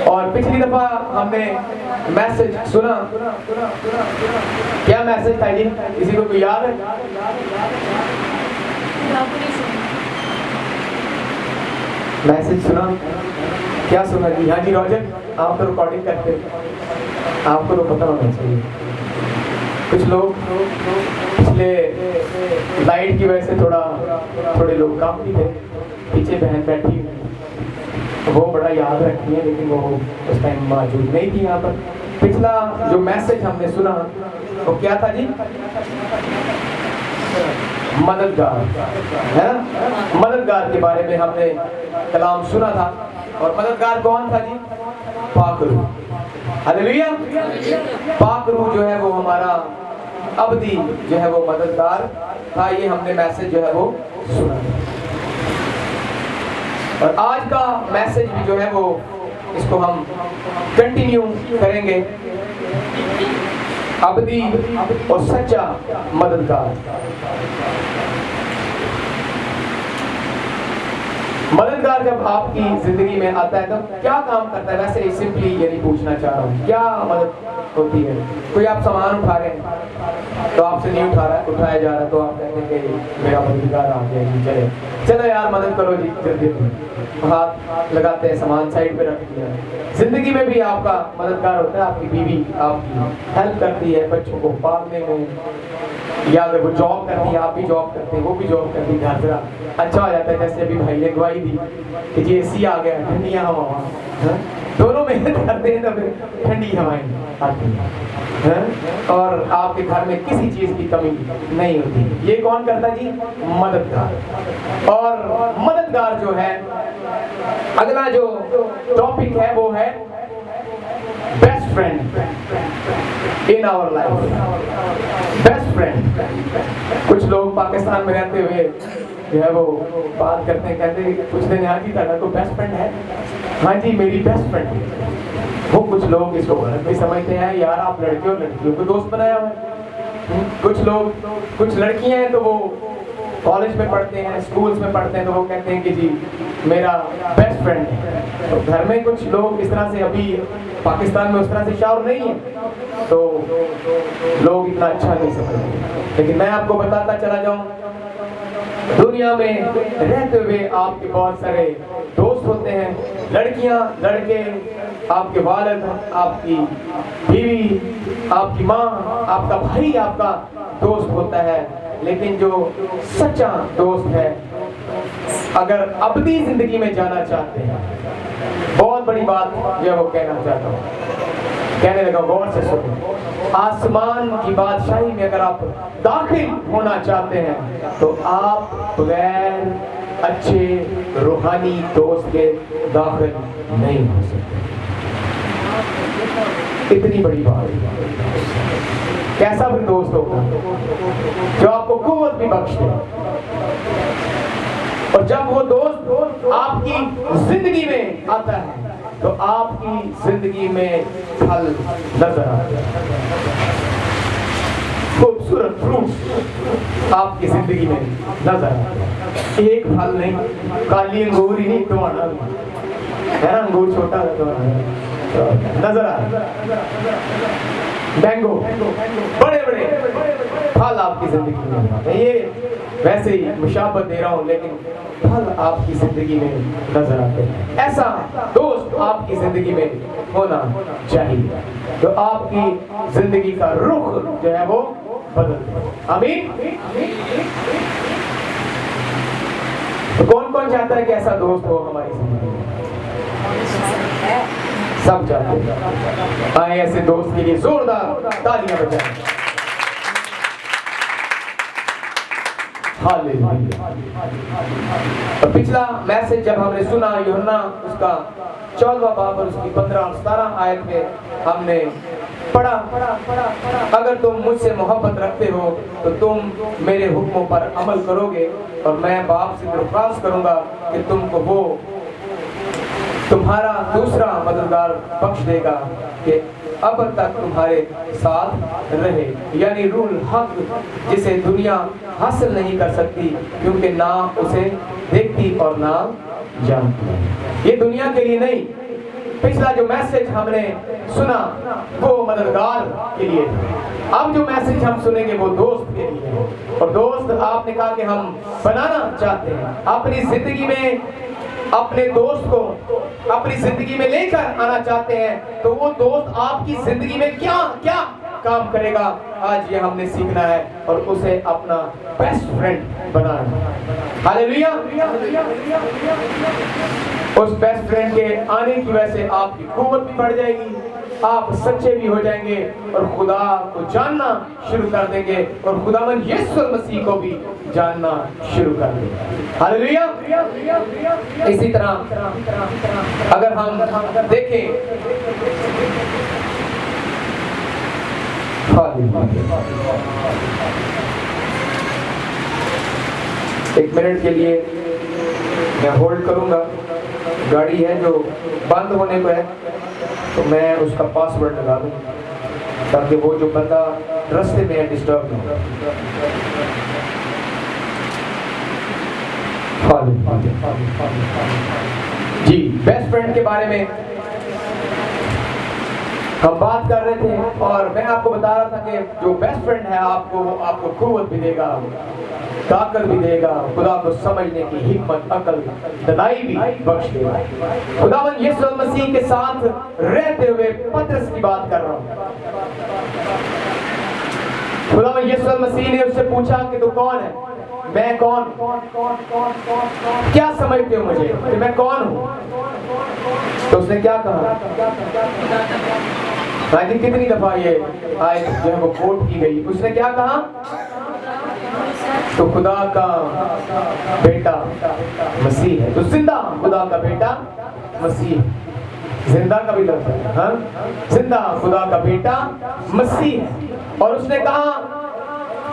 اور پچھلی دفعہ ہم نے میسج سنا، کیا میسج تھا جی؟ کسی کو کوئی یاد ہے؟ میسج سنا؟ کیا سنا جی؟ ہاں جی روجر، آپ تو ریکارڈنگ کرتے، آپ کو تو پتہ ہونا چاہیے. کچھ لوگ پچھلے لائٹ کی وجہ سے تھوڑے لوگ کام بھی تھے، پیچھے بہن بیٹھی وہ بڑا یاد رکھتی ہے، لیکن وہ اس ٹائم موجود نہیں تھی یہاں پر. پچھلا جو میسج ہم نے سنا وہ کیا تھا جی؟ مددگار ہے نا. مددگار کے بارے میں ہم نے کلام سنا تھا. اور مددگار کون تھا جی؟ پاک روح. ہلیلویا. پاک روح جو ہے وہ ہمارا ابدی جو ہے وہ مددگار تھا. یہ ہم نے میسج جو ہے وہ سنا. اور آج کا میسج بھی جو ہے وہ اس کو ہم کنٹینیو کریں گے. ابدی اور سچا مددگار. مددگار جب آپ کی زندگی میں آتا ہے تب کیا کام کرتا ہے؟ ویسے سمپلی یہ نہیں پوچھنا چاہ رہا ہوں کیا مدد ہوتی ہے. کوئی آپ سامان اٹھا رہے ہیں تو آپ سے نہیں اٹھا رہا ہے، اٹھایا جا رہا ہے تو آپ کہتے ہیں کہ میرا مددگار آ گیا جی، چلو یار مدد کرو جی، جلدی ہاتھ لگاتے ہیں، سامان سائڈ پہ رکھ دیا. زندگی میں بھی آپ کا مددگار ہوتا ہے. آپ کی بیوی آپ کی ہیلپ کرتی ہے بچوں کو پالنے میں، یا اگر وہ جاب کرتی ہے آپ بھی جاب کرتے ہیں، وہ بھی جاب کرتی ہے، ذرا اچھا ہو جاتا ہے. جیسے ابھی بھائی نے گواہی دی کہ جی اے سی آ گیا، ٹھنڈیاں ہوا، دونوں محنت کرتے ہیں تو پھر ٹھنڈی ہوائیں آتی ہیں اور آپ کے گھر میں کسی چیز کی کمی نہیں ہوتی. یہ کون کرتا جی؟ مددگار. اور مددگار جو ہے، اگلا جو ٹاپک ہے وہ ہے best friend in our life. Best friend. کچھ لوگ پاکستان میں رہتے ہوئے جو ہے وہ بات کرتے ہیں، کہتے ہیں پوچھتے ہیں ہاں جی تھا کوئی بیسٹ فرینڈ ہے؟ ہاں جی میری بیسٹ فرینڈ. وہ کچھ لوگ اس کو غلط بھی سمجھتے ہیں، یار آپ لڑکیوں کو دوست بنایا ہوا ہے. کچھ لڑکیاں ہیں تو وہ کالج میں پڑھتے ہیں، اسکولس میں پڑھتے ہیں، تو وہ کہتے ہیں کہ جی میرا بیسٹ فرینڈ ہے. تو گھر میں کچھ لوگ اس طرح سے، ابھی پاکستان میں اس طرح سے شعور نہیں ہے تو لوگ اتنا اچھا نہیں سمجھتے. لیکن میں آپ کو بتاتا چلا جاؤں، دنیا میں رہتے ہوئے آپ کے بہت سارے دوست ہوتے ہیں. لڑکیاں، لڑکے، آپ کے والد، آپ کی بیوی، آپ کی ماں، آپ کا بھائی آپ کا دوست ہوتا ہے. لیکن جو سچا دوست ہے، اگر ابدی زندگی میں جانا چاہتے ہیں، بہت بڑی بات یہ وہ کہنا چاہتا ہوں، کہنے لگا غور سے سنو. آسمان کی بادشاہی میں اگر آپ داخل ہونا چاہتے ہیں تو آپ بغیر اچھے روحانی دوست کے داخل نہیں ہو سکتے. اتنی بڑی بات. کیسا بھی دوست ہوگا جو آپ کو قوت بھی بخش دے، اور جب وہ دوست آپ کی زندگی میں آتا ہے تو آپ کی زندگی میں پھل نظر آتے ہیں. خوبصورت فروٹ آپ کی زندگی میں نظر آتے ہیں. ایک پھل نہیں، کالی انگور ہی نہیں، ٹماٹر ہے نا، انگور چھوٹا نظر آتا ہے. مینگو، بڑے بڑے پھل آپ کی زندگی میں آتے ہیں. یہ ویسے ہی مشابہت دے رہا ہوں، لیکن پھل آپ کی زندگی میں نظر آتے ہیں. ایسا دوست آپ کی زندگی میں ہونا چاہیے تو آپ کی زندگی کا رخ جو ہے وہ بدل دے. آمین. تو کون کون چاہتا ہے کہ ایسا دوست ہو ہماری زندگی میں؟ سب چاہتے ہیں. آئیں ایسے دوست کے لیے زوردار تالیاں بجائیں. پچھلا میسج جب ہم نے سنا یوحنا اس کا 14واں باب اور اس کی 15 اور 17 آیت میں ہم نے پڑھا، اگر تم مجھ سے محبت رکھتے ہو تو تم میرے حکموں پر عمل کرو گے، اور میں باپ سے درخواست کروں گا کہ تم کو وہ تمہارا دوسرا مددگار بخش دے گا کہ اب تک تمہارے ساتھ رہے، یعنی روح الحق، جسے دنیا حاصل نہیں کر سکتی کیونکہ نہ اسے देखती और ना जानती। ये दुनिया के लिए नहीं। पिछला जो मैसेज हमने सुना वो मददगार के लिए था। अब जो मैसेज हम सुनेंगे वो दोस्त के लिए है। और दोस्त आपने कहा कि हम बनाना चाहते हैं, अपनी जिंदगी में अपने दोस्त को अपनी जिंदगी में लेकर आना चाहते हैं। तो वो दोस्त आपकी जिंदगी में क्या क्या काम करेगा, आज ये हमने सीखना है और उसे अपना बेस्ट फ्रेंड बनाना है। हालेलुया। उस बेस्ट फ्रेंड के आने की वजह से आपकी कुव्वत भी बढ़ जाएगी, आप सच्चे भी हो जाएंगे और खुदा को जानना शुरू कर देंगे और खुदावंद यीशु मसीह को भी जानना शुरू कर देंगे। हालेलुया। इसी तरह अगर हम देखें, एक मिनट के लिए मैं होल्ड करूंगा। गाड़ी है जो बंद होने को है तो मैं उसका पासवर्ड लगा दूं ताकि वो जो बंदा रास्ते में है डिस्टर्ब ना हो। जी, बेस्ट फ्रेंड के बारे में हम बात कर रहे थे और मैं आपको बता रहा था कि जो बेस्ट फ्रेंड है आपको कुव्वत भी देगा, ताकत भी देगा, खुदा को समझने की हिम्मत, अकल, दनाई भी बख्श देगा। खुदावंद यीशु मसीह के साथ रहते हुए पतरस की बात कर रहा हूँ। खुदावंद यीशु मसीह ने उससे पूछा कि तू कौन है, मैं कौन, क्या समझते हो मुझे कि मैं कौन हूँ? तो उसने क्या कहा? कितनी दफा ये आयत जो है वो कोट की गई। उसने क्या कहा? तो खुदा का बेटा मसीह है। तो जिंदा खुदा का बेटा मसीह, जिंदा का भी लफ्ज़ है, हाँ, जिंदा खुदा का बेटा मसीह है। और उसने कहा,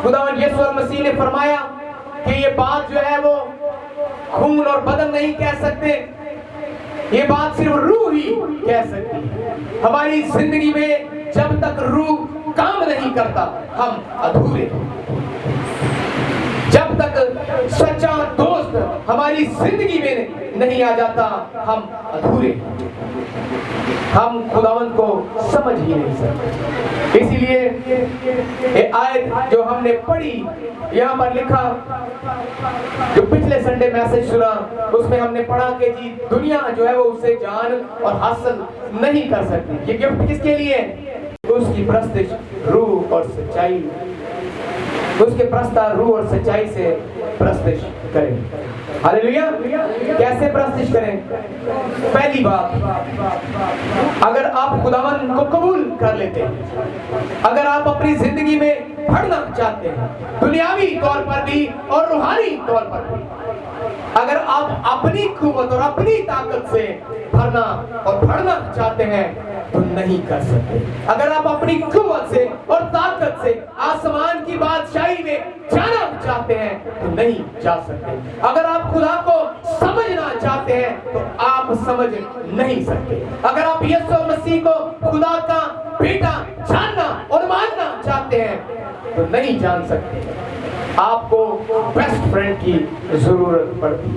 खुदावंद यीशु मसीह ने फरमाया कि ये बात जो है वो खून और बदन नहीं कह सकते, ये बात सिर्फ रूह ही कह सकती है। हमारी जिंदगी में जब तक रूह काम नहीं करता हम अधूरे हैं। जब तक सच्चा दोस्त हमारी जिंदगी में नहीं आ जाता हम अधूरे हैं। हम खुदावंद को समझ ही नहीं सकते। इसीलिए ये आयत जो हमने पढ़ी, यहाँ पर लिखा, जो पिछले संडे मैसेज सुना उसमें हमने पढ़ा कि जी दुनिया जो है वो उससे जान और हासिल नहीं कर सकती। ये गिफ्ट किसके लिए? उसकी प्रस्तिश रूह और सच्चाई, उसके प्रस्ताव रूह और सच्चाई से प्रस्तिश करें। हालेलुया। कैसे प्रस्तिश करें? पहली बात, अगर आप खुदावंद को कबूल कर लेते हैं, अगर आप अपनी जिंदगी में बढ़ना चाहते हैं, दुनियावी तौर पर भी और रूहानी तौर पर भी, अगर आप अपनी कुव्वत और अपनी ताकत से भरना और बढ़ना चाहते हैं तो नहीं कर सकते। अगर आप अपनी कुव्वत से और ताकत से आसमान की बादशाही में जाना चाहते हैं तो नहीं जा सकते। अगर आप खुदा को समझना चाहते हैं तो आप समझ नहीं सकते। अगर आप यीशु मसीह को खुदा का बेटा जानना और मानना चाहते हैं तो नहीं जान सकते। आपको बेस्ट फ्रेंड की जरूरत पड़ती है।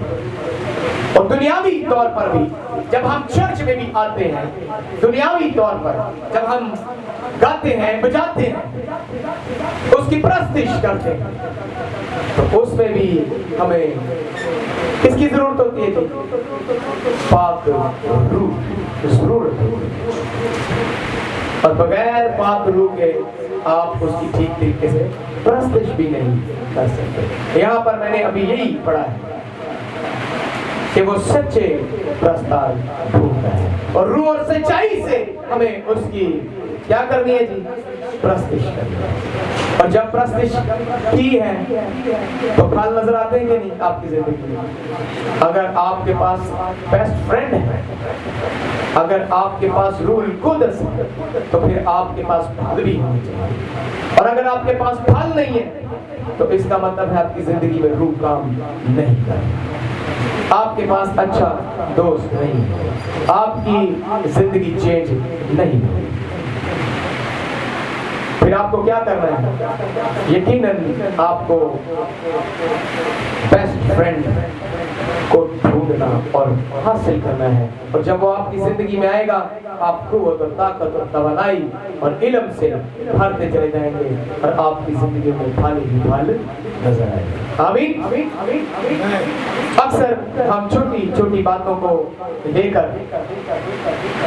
और दुनियावी तौर पर भी जब हम चर्च में भी आते हैं, दुनियावी तौर पर जब हम गाते हैं, बजाते हैं, उसकी प्रस्तिश करते हैं, तो उसमें भी हमें किसकी जरूरत होती है? जी, पाक रूह की जरूरत होती है। और बगैर पाक रूह के आप उसकी ठीक तरीके से प्रस्तिश भी नहीं कर सकते। यहाँ पर मैंने अभी यही पढ़ा है कि वो सच्चे प्रस्ताव ढूंढता है और रूह और सच्चाई से हमें उसकी क्या करनी है जी? प्रस्तिश करनी है। और जब प्रस्तिश की है तो फल नजर आते हैं कि नहीं आपकी जिंदगी में? अगर आपके पास बेस्ट फ्रेंड है, अगर आपके पास रूह कुदस है, तो फिर आपके पास फल भी होने चाहिए। और अगर आपके पास फल नहीं है तो इसका मतलब है आपकी जिंदगी में रूह काम नहीं कर रही, आपके पास अच्छा दोस्त नहीं है, आपकी जिंदगी चेंज नहीं हुई। फिर आपको क्या करना है? यकीनन आपको बेस्ट फ्रेंड کو ڈھونڈنا اور حاصل کرنا ہے، اور جب وہ آپ کی زندگی میں آئے گا آپ قوت اور طاقت اور توانائی اور علم سے بھرتے چلے جائیں گے اور آپ کی زندگی میں پھل ہی پھل نظر آئے گا۔ آمین۔ اکثر ہم چھوٹی چھوٹی باتوں کو لے کر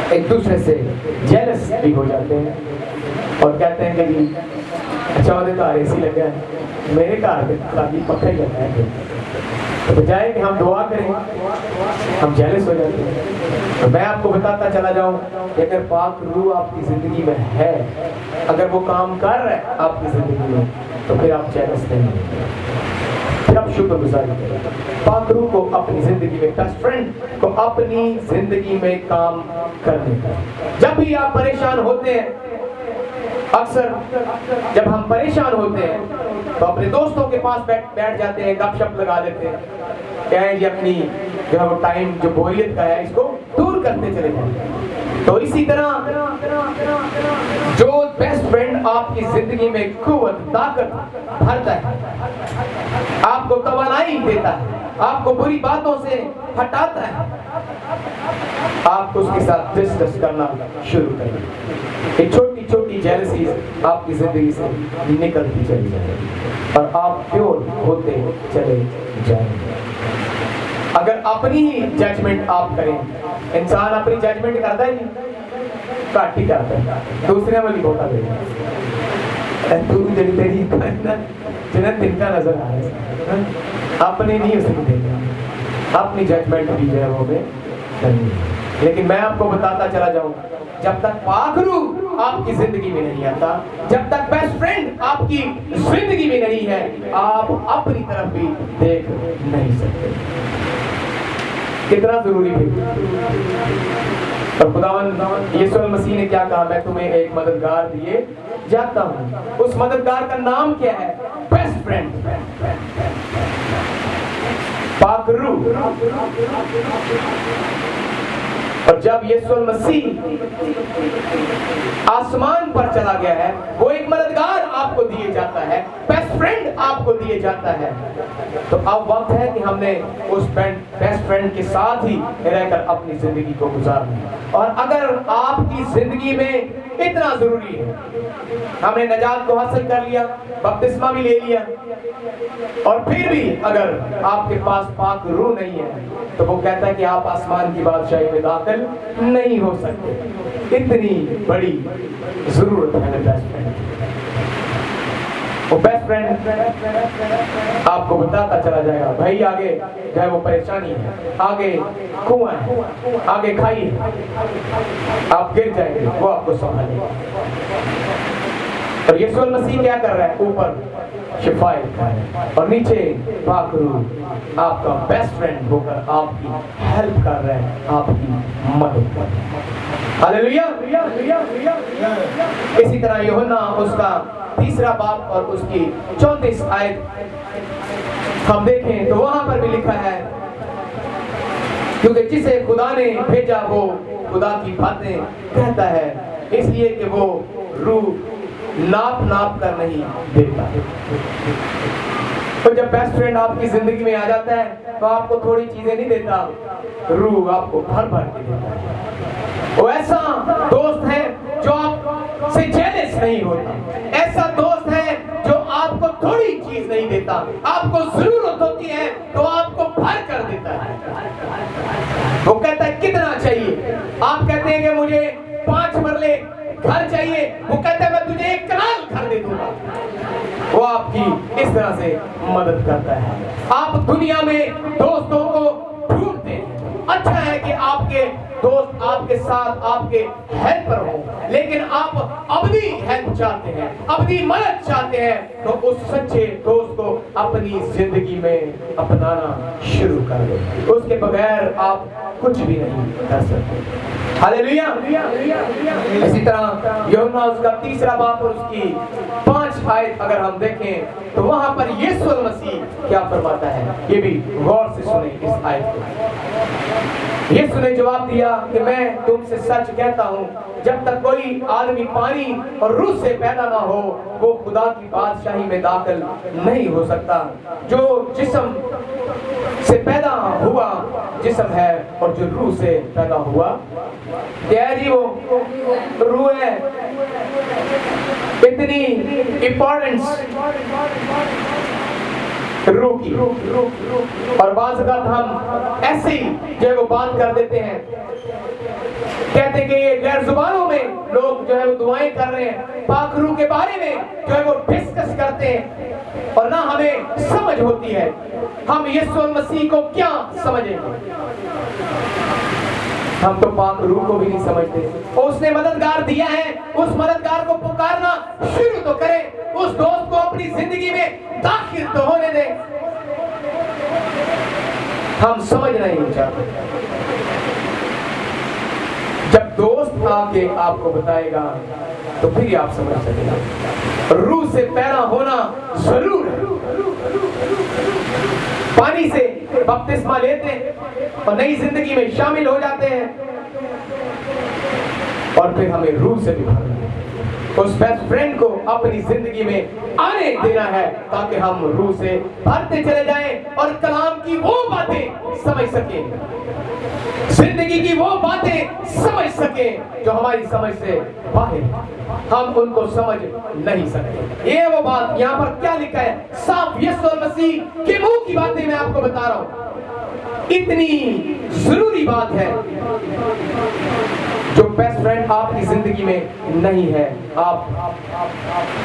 ایک دوسرے سے جیلس بھی ہو جاتے ہیں اور کہتے ہیں کہ جی اچھا ہونے تو اے سی لگا ہے، میرے گھر خالی پکا ہی لگا ہے، تو بجائے کہ ہم دعا کریں ہم جیلس ہو جاتے ہیں۔ تو میں آپ کو بتاتا چلا جاؤں کہ اگر پاک روح آپ کی زندگی میں ہے، اگر وہ کام کر رہا ہے آپ کی زندگی میں، تو پھر آپ جیلس نہیں ہیں، پھر آپ شکر گزاری کریں۔ پاک روح کو اپنی زندگی میں، بیسٹ فرینڈ کو اپنی زندگی میں کام کرنے کا۔ جب بھی آپ پریشان ہوتے ہیں، اکثر جب ہم پریشان ہوتے ہیں تو اپنے دوستوں کے پاس بیٹھ جاتے ہیں، گپ شپ لگا لیتے ہیں، کہیں جی اپنی جو ہے وہ ٹائم جو بوریت کا ہے اس کو دور کرتے چلے جائیں۔ تو اسی طرح جو بیسٹ فرینڈ آپ کی زندگی میں قوت طاقت بھرتا ہے، آپ کو توانائی دیتا ہے، آپ کو بری باتوں سے ہٹاتا ہے، آپ اس کے ساتھ ڈسکس کرنا شروع کریں۔ ایک چھوٹی چھوٹی جیلسیز آپ کی زندگی سے نکلتی چلی جائے اور آپ پیور ہوتے چلے جائیں گے۔ اگر اپنی ہی ججمنٹ آپ کریں، انسان اپنی ججمنٹ کرتا ہے نہیں، کاٹ ہی کرتا ہے، دوسرے والی بوٹا دے تو تیری جنہیں دن کا نظر آ رہا ہے، اپنے نہیں اسے دیکھا، اپنی ججمنٹ بھی جو ہے وہ میں کرنی ہے۔ لیکن میں آپ کو بتاتا چلا جاؤں، جب تک پاک روح آپ کی زندگی میں نہیں آتا، جب تک بیسٹ فرینڈ آپ کی زندگی میں نہیں ہے، آپ اپنی طرف بھی دیکھ نہیں سکتے۔ کتنا ضروری ہے۔ اور خداوند یسوع المسیح نے کیا کہا؟ میں تمہیں ایک مددگار دیے جاتا ہوں۔ اس مددگار کا نام کیا ہے؟ بیسٹ فرینڈ، پاک روح۔ اور جب یسوع المسیح آسمان پر چلا گیا ہے، وہ ایک مددگار آپ کو دیے جاتا ہے، بیسٹ فرینڈ آپ کو دیے جاتا ہے، تو اب وقت ہے کہ ہم نے اس بیسٹ فرینڈ کے ساتھ ہی رہ کر اپنی زندگی کو گزارنا۔ اور اگر آپ کی زندگی میں اتنا ضروری ہے، ہم نے نجات کو حاصل کر لیا، بپتسمہ بھی لے لیا، اور پھر بھی اگر آپ کے پاس پاک روح نہیں ہے تو وہ کہتا ہے کہ آپ آسمان کی بادشاہی میں داخل نہیں ہو سکتے۔ اتنی بڑی ضرورت ہے بیسٹ فرینڈ۔ وہ بیسٹ فرینڈ آپ کو بتاتا چلا جائے گا بھائی آگے جو ہے وہ پریشانی ہے، آگے کنواں ہے، آگے کھائی ہے، آپ گر جائیں گے، وہ آپ کو سنبھالے گا۔ اور یسوع المسیح کیا کر رہا ہے؟ اوپر شفایت اور نیچے پاک روح آپ کا بیسٹ فرینڈ ہو کر آپ کی ہیلپ کر رہے ہیں، آپ کی مدد کر رہے ہیں۔ ہاللیلویہ۔ اسی طرح یوحنا اس کا 3 باب اور اس کی 34 آیت ہم دیکھیں تو وہاں پر بھی لکھا ہے، کیونکہ جسے خدا نے بھیجا وہ خدا کی باتیں کہتا ہے، اس لیے کہ وہ روح ناپ کر نہیں دیتا۔ تو جب بیسٹ فرینڈ آپ کی زندگی میں آ جاتا ہے تو آپ کو تھوڑی چیزیں نہیں دیتا، روح آپ کو بھر بھر کے دیتا ہے۔ وہ ایسا دوست ہے جو آپ سے جیلس نہیں ہوتا، ایسا دوست ہے جو آپ کو تھوڑی چیز نہیں دیتا، آپ کو ضرورت ہوتی ہے تو آپ کو بھر کر دیتا ہے۔ وہ کہتا ہے کتنا چاہیے؟ آپ کہتے ہیں کہ مجھے 5 مرلے گھر چاہیے، وہ کہتا ہے میں تجھے 1 کنال گھر دے دوں گا۔ وہ آپ کی اس طرح سے مدد کرتا ہے۔ آپ دنیا میں دوستوں کو ڈھونڈتے ہیں، اچھا ہے کہ آپ کے دوست آپ کے ساتھ آپ کے ہیلپر ہوں، لیکن آپ ابدی ہیلپ چاہتے ہیں، ابدی مدد چاہتے ہیں، تو اس سچے دوست کو اپنی زندگی میں اپنانا شروع کر دیں۔ اس کے بغیر آپ کچھ بھی نہیں کر سکتے۔ ہاللیلویہ۔ اسی طرح یوحنا اس کا 3 باب اور اس کی 5 آیت اگر ہم دیکھیں تو وہاں پر یسوع المسیح کیا فرماتا ہے، یہ بھی غور سے سنیں اس آیت کو۔ यीशु ने जवाब दिया कि मैं तुमसे सच कहता हूँ, जब तक कोई आदमी पानी और रूह से पैदा ना हो वो खुदा की बादशाही में दाखिल नहीं हो सकता। जो जिस्म से पैदा हुआ जिस्म है और जो रूह से पैदा हुआ क्या है जी, वो रूह है। इतनी इम्पोर्टेंस रूह की। और बाज़ औक़ात हम ऐसे ही जो है वो बात कर देते हैं, कहते हैं कि ये गैर जुबानों में लोग जो है वो दुआएं कर रहे हैं, पाक रूह के बारे में जो है वो डिस्कस करते हैं और ना हमें समझ होती है हम यीशु मसीह को क्या समझेंगे। हम तो पाक रूह को भी नहीं समझते। और उसने मददगार दिया है, उस मददगार को पुकारना शुरू तो करें, उस दोस्त को अपनी जिंदगी में दाखिल तो होने दें। हम समझना ही नहीं चाहते। जब दोस्त आके आपको बताएगा तो फिर ही आप समझ सकेंगे। रूह से पैदा होना जरूर है। पानी से बपतिस्मा लेते हैं और नई जिंदगी में शामिल हो जाते हैं और फिर हमें रूह से भी भरना है। उस बेस्ट फ्रेंड को अपनी जिंदगी में आने देना है ताकि हम रूह से भरते चले जाएं और कलाम की वो बातें समझ सकें, जिंदगी की वो बातें समझ सकें जो हमारी समझ से बाहर हम उनको समझ नहीं सकते। ये वो बात यहाँ पर क्या लिखा है, साफ यीशु मसीह के मुंह की बातें मैं आपको बता रहा हूँ। इतनी जरूरी बात है जो बेस्ट फ्रेंड आपकी जिंदगी में नहीं है। आप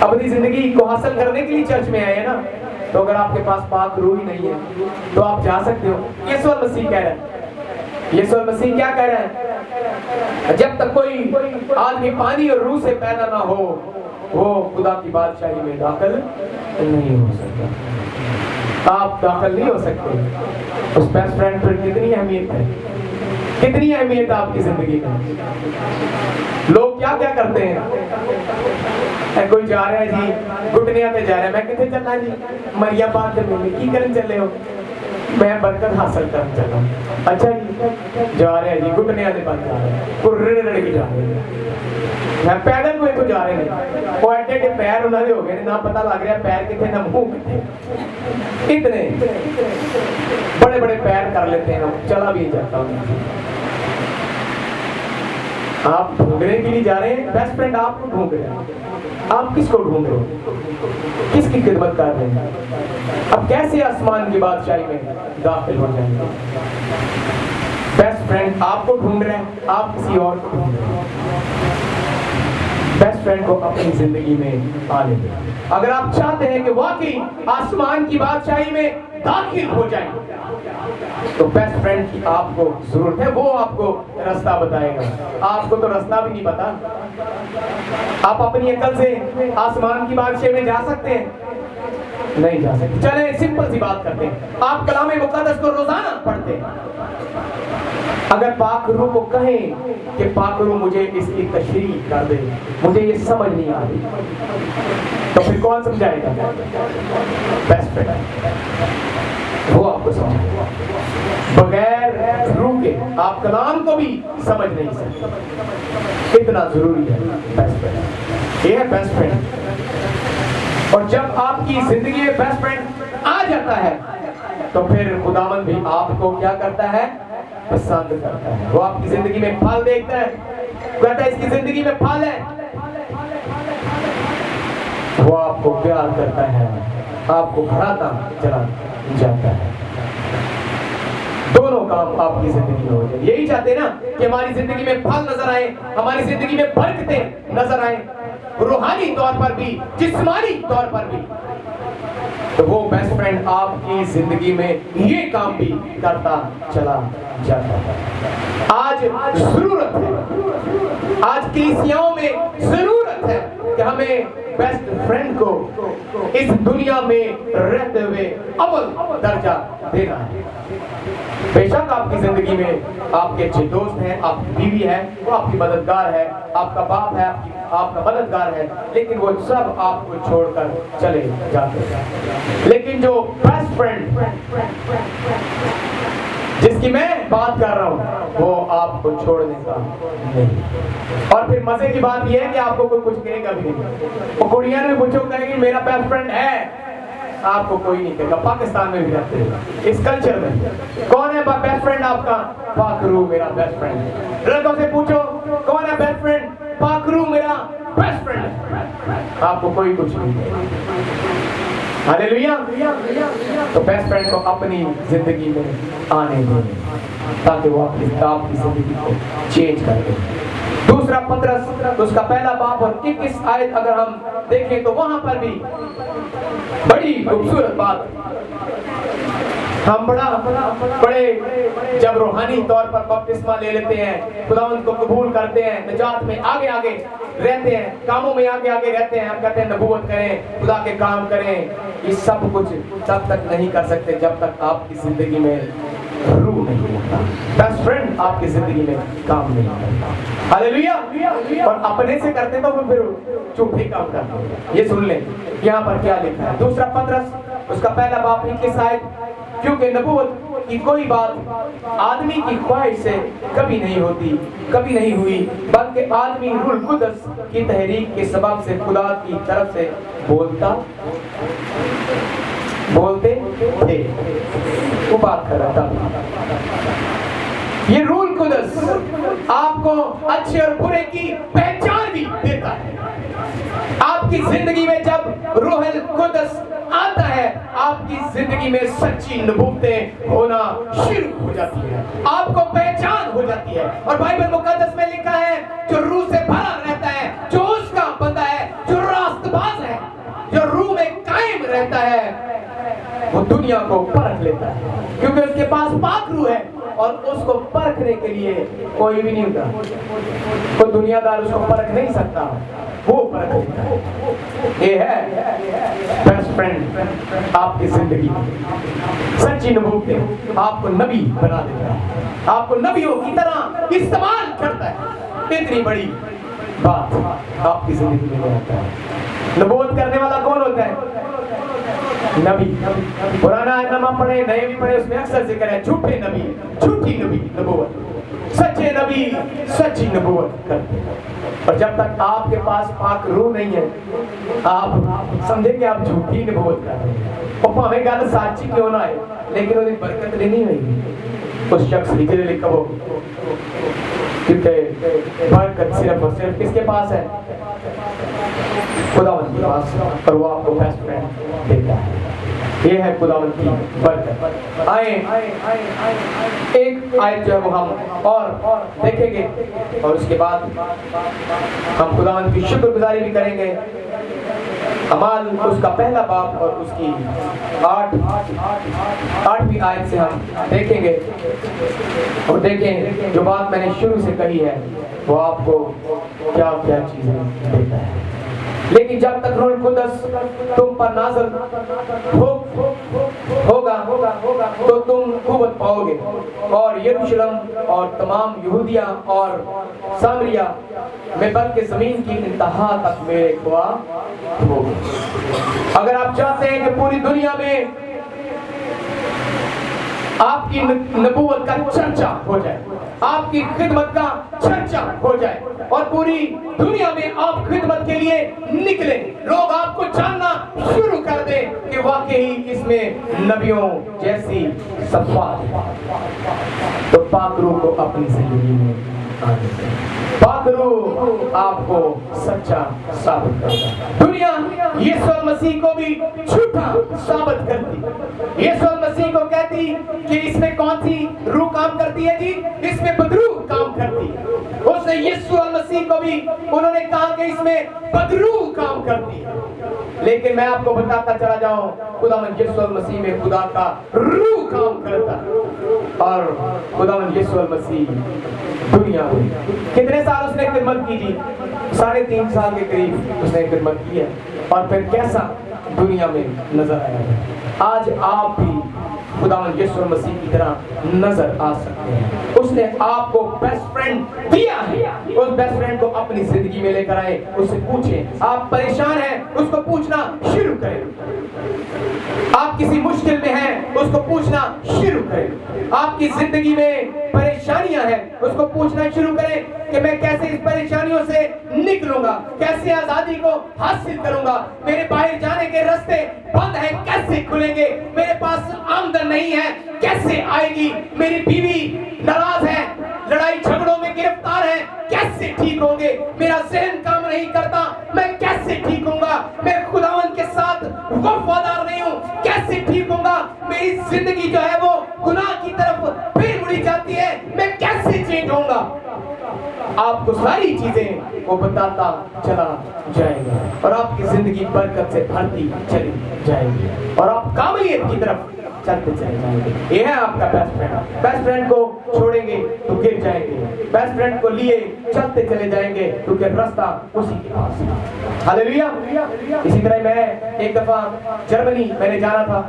अपनी जिंदगी को हासिल करने के लिए चर्च में आए हैं ना, तो अगर आपके पास पाक रूह ही नहीं है तो आप जा सकते हो। यीशु मसीह कह रहे हैं, यीशु मसीह क्या कह रहे हैं, जब तक कोई आदमी पानी और रूह से पैदा ना हो वो खुदा की बादशाही में दाखिल नहीं हो सकता। आप दाखिल नहीं हो सकते। उस बेस्ट फ्रेंड पर कितनी अहमियत है, कितनी अहमियत है आपकी जिंदगी में। लोग क्या क्या करते हैं, कोई जा रहा है जी घुटनिया पे जा रहा है, मैं कितने चलना जी मरिया बात की करन चले हो, मैं बरकत हासिल करना चाहता हूँ। अच्छा जी जा रहे हैं जी घुटनिया के पास जा रहे हैं, रड़ के जा रहे हैं, मैं पैदल कोई तो जा रहे हैं, वो एडे एडे पैर उन्होंने हो गए ना पता लग रहा पैर कितने ना मुंह कितने, इतने बड़े बड़े पैर कर लेते हैं, चला भी जाता हूँ। आप ढूंढने के लिए जा रहे हैं, बेस्ट फ्रेंड आपको ढूंढ रहे हैं, आप किसको ढूंढ रहे हो, किसकी खिदमत कर रहे हैं, अब कैसे आसमान की बादशाही में दाखिल हो जाएंगे। बेस्ट फ्रेंड आपको ढूंढ रहे हैं, आप किसी और को ढूंढ रहे हैं। बेस्ट फ्रेंड को अपनी जिंदगी में आने दें। अगर आप चाहते हैं कि वाकई आसमान की बादशाही में दाखिल हो जाएं तो बेस्ट फ्रेंड की आपको जरूरत है, वो आपको रास्ता बताएगा। आपको तो रास्ता भी नहीं पता, आप अपनी अकल से आसमान की बादशाही में जा सकते हैं, नहीं जा सकते। चलें सिंपल सी बात करते हैं, आप कलाम मुक़द्दस को रोजाना पढ़ते हैं, अगर पाक रूह को कहें कि पाक रूह मुझे इसकी तशरीह कर दे, मुझे ये समझ नहीं आ रही, तो फिर कौन समझाएगा, बेस्ट फ्रेंड वो आपको समझाएगा। बगैर रूह के आप कलाम को भी समझ नहीं सकते, इतना जरूरी है बेस्ट फ्रेंड। ये है बेस्ट फ्रेंड। और जब आपकी जिंदगी में बेस्ट फ्रेंड आ जाता है तो फिर खुदावंद भी आपको क्या करता है, पसंद करता है। वो आपकी जिंदगी में फल देखता है, कहता है इसकी जिंदगी में फल है, वो आपको प्यार करता है, आपको बढ़ाता चला जाता है। दोनों काम आपकी जिंदगी में हो जाए। यही चाहते हैं ना कि हमारी जिंदगी में फल नजर आए, हमारी जिंदगी में बरकतें नजर आए, रूहानी तौर पर भी जिस्मानी तौर पर भी। तो वो बेस्ट फ्रेंड आपकी जिंदगी में ये काम भी करता चला जाता है। आज जरूरत है, आज कलीसियाओं में जरूरत है कि हमें बेस्ट फ्रेंड को इस दुनिया में रहते हुए अव्वल दर्जा देना है। बेशक आपकी जिंदगी में आपके अच्छे दोस्त हैं, आपकी बीवी है, वो आपकी मददगार है, आपका बाप है, आपका मददगार है, लेकिन वो सब आपको छोड़कर चले जाते हैं। लेकिन जो बेस्ट फ्रेंड जिसकी کی میں بات کر رہا ہوں وہ آپ کو چھوڑنے کا نہیں۔ اور پھر مزے کی بات یہ ہے کہ آپ کو کوئی کچھ کہے گا بھی نہیں۔ وہ کڑیاں بھی پوچھو کہیں گی میرا بیسٹ فرینڈ ہے، آپ کو کوئی نہیں کہے گا۔ پاکستان میں بھی رہتے ہیں اس کلچر میں، کون ہے بیسٹ فرینڈ آپ کا؟ پاکرو میرا بیسٹ فرینڈ۔ لڑکوں سے پوچھو کون ہے بیسٹ فرینڈ؟ پاکرو میرا بیسٹ فرینڈ ہے، آپ کو کوئی کچھ نہیں کہے گا۔ ہاللیلویا۔ تو بیسٹ فرینڈ کو اپنی زندگی میں آنے دیں تاکہ وہ آپ کی زندگی کو چینج کر دے۔ دوسرا پطرس اس کا پہلا باب اور 21 آیت اگر ہم دیکھیں تو وہاں پر بھی بڑی خوبصورت بات، ہم بڑے جب روحانی طور پر بپتسمہ لے لیتے ہیں، خداوند کو قبول کرتے ہیں، نجات میں آگے آگے رہتے ہیں، کاموں میں آگے آگے رہتے ہیں، ہم کہتے ہیں نبوت کریں، خدا کے کام کریں، یہ سب کچھ تب تک نہیں کر سکتے جب تک آپ کی زندگی میں روح نہیں ہوتا، بیسٹ فرینڈ آپ کی زندگی میں کام نہیں کرتا۔ ہاللیلویا۔ اور اپنے سے کرتے تو وہ پھر جھوٹے کام کرتے ہیں۔ یہ سن لیں یہاں پر کیا لکھا ہے، دوسرا پطرس اس کا پہلا باب 21 آیت، کیونکہ نبوت کی کوئی بات آدمی کی خواہش سے کبھی نہیں ہوتی، کبھی نہیں ہوئی، بلکہ آدمی روح القدس کی تحریک کے سبب سے خدا کی طرف سے بولتے تھے۔ وہ بات کر رہا تھا، یہ روح القدس آپ کو اچھے اور برے کی پہچان بھی دیتا ہے۔ آپ کی زندگی میں جب روح القدس آتا ہے آپ کی زندگی میں سچی نبوتیں ہونا شروع ہو جاتی ہے، آپ کو پہچان ہو جاتی ہے۔ اور بائبل مقدس میں لکھا ہے جو روح سے بھرا رہتا ہے، جو اس کا بندہ ہے، جو راست باز ہے، جو روح میں قائم رہتا ہے، وہ دنیا کو پرکھ لیتا ہے، کیونکہ اس کے پاس پاک روح ہے اور اس کو پرکھنے کے لیے کوئی بھی نہیں ہوتا، کوئی دنیا دار اس کو پرکھ نہیں سکتا، وہ پرکھ لیتا ہے۔ یہ ہے بیسٹ فرینڈ آپ کی زندگی میں، سچی نبوتیں آپ کو نبی بنا دیتا ہے، آپ کو نبیوں کی طرح استعمال کرتا ہے۔ اتنی بڑی بات آپ کی زندگی میں آتا ہے۔ نبوت کرنے والا کون ہوتا ہے؟ نبی۔ پرانا نامہ پڑھے نئے بھی پڑھے، اس میں اکثر ذکر ہے جھوٹے نبی، جھوٹی نبی نبوت، سچے نبی سچی نبوت کرتے ہیں۔ اور جب تک آپ کے پاس پاک روح نہیں ہے آپ سمجھیں کہ آپ جھوٹی نبوت کر رہے ہیں۔ وہ پاویں گل سچی کیوں نہ ہے لیکن وہ برکت نہیں ہوئی اس شخص کی کے لیے کہو، کیونکہ برکت صرف اور صرف کس کے پاس ہے؟ خداوند کے پاس، اور وہ آپ کو بیسٹ فرینڈ دیتا ہے۔ یہ ہے خداوند کی برکت۔ آئیں ایک آیت جو ہے وہ ہم اور دیکھیں گے اور اس کے بعد ہم خداوند کی شکر گزاری بھی کریں گے۔ اعمال اس کا پہلا باب اور اس کی 8ویں آیت سے ہم دیکھیں گے اور دیکھیں جو بات میں نے شروع سے کہی ہے وہ آپ کو کیا کیا چیزیں دیتا ہے۔ لیکن جب تک روح القدس تم پر نازل ہوگا تو تم قوت پاؤ گے اور یروشلم اور تمام یہودیہ اور سامریہ میں بلکہ زمین کی انتہا تک میرے گواہ ہوگے۔ اگر آپ چاہتے ہیں کہ پوری دنیا میں آپ کی نبوت کا چرچا ہو جائے، آپ کی خدمت کا چرچا ہو جائے اور پوری دنیا میں آپ خدمت کے لیے نکلیں، لوگ آپ کو جاننا شروع کر دیں کہ واقعی اس میں نبیوں جیسی صفات ہے، تو پاک روح کو اپنی زندگی میں آنے دیں۔ پاک روح آپ کو سچا ثابت کرتا ہے۔ دنیا یسوع مسیح کو بھی جھوٹا ثابت کرتی، یسوع مسیح کو کہتی کہ اس میں کون سی روح کام کرتی ہے جی؟ اس میں بدروح کام کرتی ہے۔ اس نے یسوع مسیح کو بھی انہوں نے کہا کہ اس میں بدروح کام کرتی ہے، لیکن میں آپ کو بتاتا چلا جاؤں خداوند یسوع مسیح میں خدا کا روح کام کرتا ہے۔ اور خداوند یسوع مسیح دنیا میں کتنے سال اس نے خدمت کی جی؟ 3.5 سال کے قریب اس نے خدمت کی ہے، اور پھر کیسا दुनिया में नजर आया है। आज आप भी खुदावंद यीशु मसीह की तरह नजर आ सकते हैं। उसने आपको बेस्ट फ्रेंड दिया है, उस बेस्ट फ्रेंड को अपनी जिंदगी में लेकर आए, उससे पूछें। आप परेशान हैं, उसको पूछना शुरू करें। आप किसी मुश्किल में हैं, उसको पूछना शुरू करें। आपकी जिंदगी में परेशानियां हैं, उसको पूछना शुरू करें कि मैं कैसे इस परेशानियों से निकलूंगा, कैसे आजादी को हासिल करूंगा, मेरे बाहर जाने के रास्ते बंद हैं, कैसे खुलेंगे, मेरे पास आमदन नहीं है, कैसे आएगी, मेरी बीवी नाराज है, लड़ाई झगड़ों में गिरफ्तार है, कैसे ठीक होंगे, मेरा ज़हन काम नहीं करता, मैं कैसे ठीक होऊंगा, मैं खुदावंद के साथ वफादार नहीं हूं, कैसे ठीक होऊंगा, मेरी जिंदगी जो है वो गुनाह की तरफ फिर मुड़ी जाती है, मैं कैसे चेंज होऊंगा। आपको सारी चीजें वो बताता चला जाएगा और आपकी जिंदगी बरकत से भरती चली जाएगी और आप काबिलियत की तरफ चलते चले जाएंगे। ये है आपका बेस्ट फ्रेंड। बेस्ट फ्रेंड को छोड़ेंगे तो गिर जाएंगे, बेस्ट फ्रेंड को लिए चलते चले जाएंगे क्योंकि रास्ता उसी के पास है। हालेलुया। इसी तरह मैं एक दफा जर्मनी मैंने जाना था,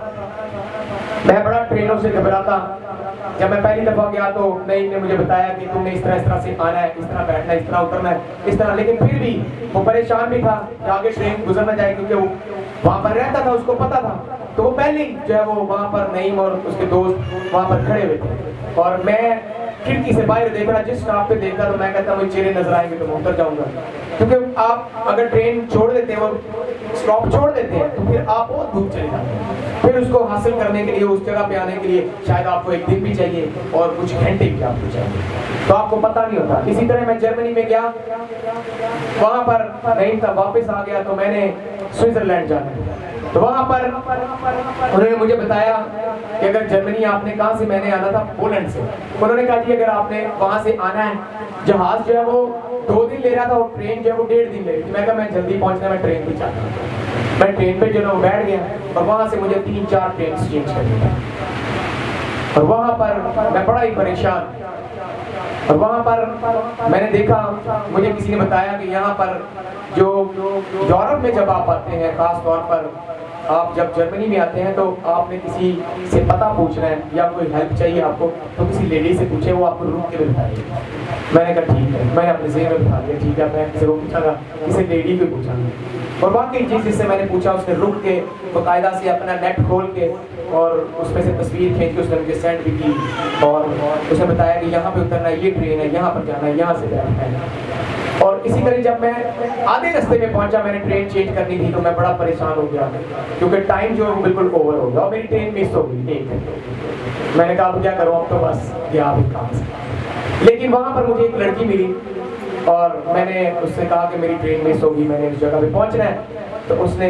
मैं बड़ा ट्रेनों से घबराता। जब मैं पहली दफा गया तो नईम ने मुझे बताया कि तुमने इस तरह से आना है, इस तरह बैठना है, इस तरह उतरना है, इस तरह, लेकिन फिर भी वो परेशान भी था कि आगे ट्रेन गुजर ना जाए क्योंकि वो वहां पर रहता था, उसको पता था। तो वो पहले ही जो है वो वहां पर नईम और उसके दोस्त वहां पर खड़े हुए थे और मैं खिड़की से बाहर देख रहा, जिस स्टॉप पे देखा तो मैं कहता मुझे चेहरे नजर आएंगे तो मैं उतर जाऊंगा, क्योंकि आप अगर ट्रेन छोड़ देते हैं, वो स्टॉप छोड़ देते हैं तो फिर आप बहुत दूर चले जाते हैं। फिर उसको हासिल करने के लिए, उस जगह पे आने के लिए शायद आपको एक दिन भी चाहिए और कुछ घंटे भी आपको चाहिए, तो आपको पता नहीं होता। इसी तरह मैं जर्मनी में गया, वहां पर नहीं था, वापस आ गया तो मैंने स्विट्जरलैंड जाना, तो वहां पर उन्होंने मुझे बताया कि अगर जर्मनी आपने कहाँ से, मैंने आना था पोलैंड से, उन्होंने कहा कि अगर आपने वहां से आना है, जहाज जो है वो 2 दिन ले रहा था और ट्रेन जो है वो 1.5 दिन ले रही थी। मैं कहा मैं जल्दी पहुंचना, मैं ट्रेन पे चाहता हूँ। मैं ट्रेन पे जो है वो बैठ गया और वहां से मुझे 3-4 ट्रेन चेंज करनी था और वहां पर मैं बड़ा ही परेशान। और वहां पर मैंने देखा, मुझे किसी ने बताया कि यहाँ पर जो यूरोप में जब आप आते हैं, खास तौर पर आप जब जर्मनी में आते हैं, तो आपने किसी से पता पूछना है या कोई हेल्प चाहिए आपको, तो किसी लेडी से पूछे, वो आपको रुक के बताएगी। मैंने कहा ठीक है, मैंने अपने ज़हन में बिठा लिया, ठीक है मैं किसी को पूछांगा, किसी लेडी को पूछांगा। और बाकी चीज़ जिससे मैंने पूछा, उसने रुक के बाकायदा से अपना नेट खोल के और उसमें से तस्वीर खींच के उसने मुझे सेंड भी की और उसने बताया कि यहाँ पे उतरना है, ये ट्रेन है, यहाँ पर जाना है, यहाँ से बैठना है। और इसी तरह जब मैं आधे रास्ते में पहुंचा, मैंने ट्रेन चेंज करनी थी, तो मैं बड़ा परेशान हो गया क्योंकि टाइम जो है वो बिल्कुल ओवर हो गया और मेरी ट्रेन मिस हो गई एक घंटे। मैंने कहा अब क्या करूँ, अब तो बस गया भी काम से। लेकिन वहाँ पर मुझे एक लड़की मिली और मैंने उससे कहा कि मेरी ट्रेन मिस होगी, मैंने उस जगह पे पहुँचना है। तो उसने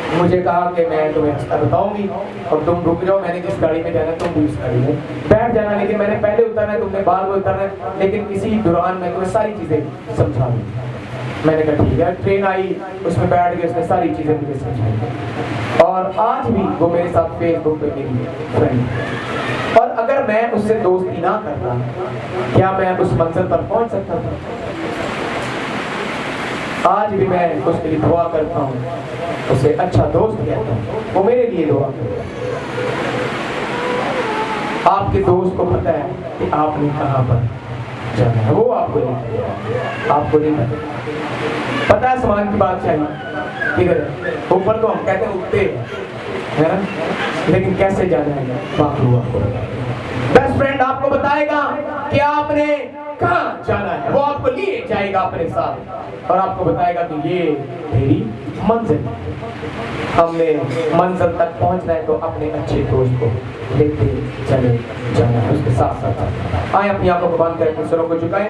मुझे कहा कि मैं तुम्हें रास्ता बताऊंगी और तुम रुक जाओ, मैंने जिस गाड़ी में जाना है तुम भी उस गाड़ी में बैठ जाना, लेकिन मैंने पहले उतरना है, तुमने बाद में उतरना है, लेकिन इसी दौरान मैं तुम्हें सारी चीज़ें समझा दूँ। मैंने कहा ठीक है। ट्रेन आई, उसमें बैठ के उसने सारी चीज़ें मुझे समझाई और आज भी वो मेरे साथ फेसबुक पे मेरी फ्रेंड। और अगर मैं उससे दोस्ती ना करता, क्या मैं उस मंजिल पर पहुंच सकता था? आज भी मैं उसके लिए दुआ करता हूँ, उसे अच्छा दोस्त कहता हूँ, वो मेरे लिए दुआ करता है। आपके दोस्त को पता है कि आपने कहाँ पर जाना है, वो आपको नहीं पता, आपको नहीं पता है। सामान की बात चाहिए, ठीक है, ऊपर तो हम कहते हैं उठते है ना, लेकिन कैसे जाना है बाकी आपको। बेस्ट फ्रेंड आपको बताएगा कि आपने कहाँ जाना है, वो आपको लिए जाएगा अपने साथ और आपको बताएगा कि ये तेरी मंजिल है। हमने मंजिल तक पहुंचना है तो अपने अच्छे दोस्त को लेते चले जाना है, उसके साथ साथ आए अपनी आंखों को बंद करें, सरों को झुकाएं।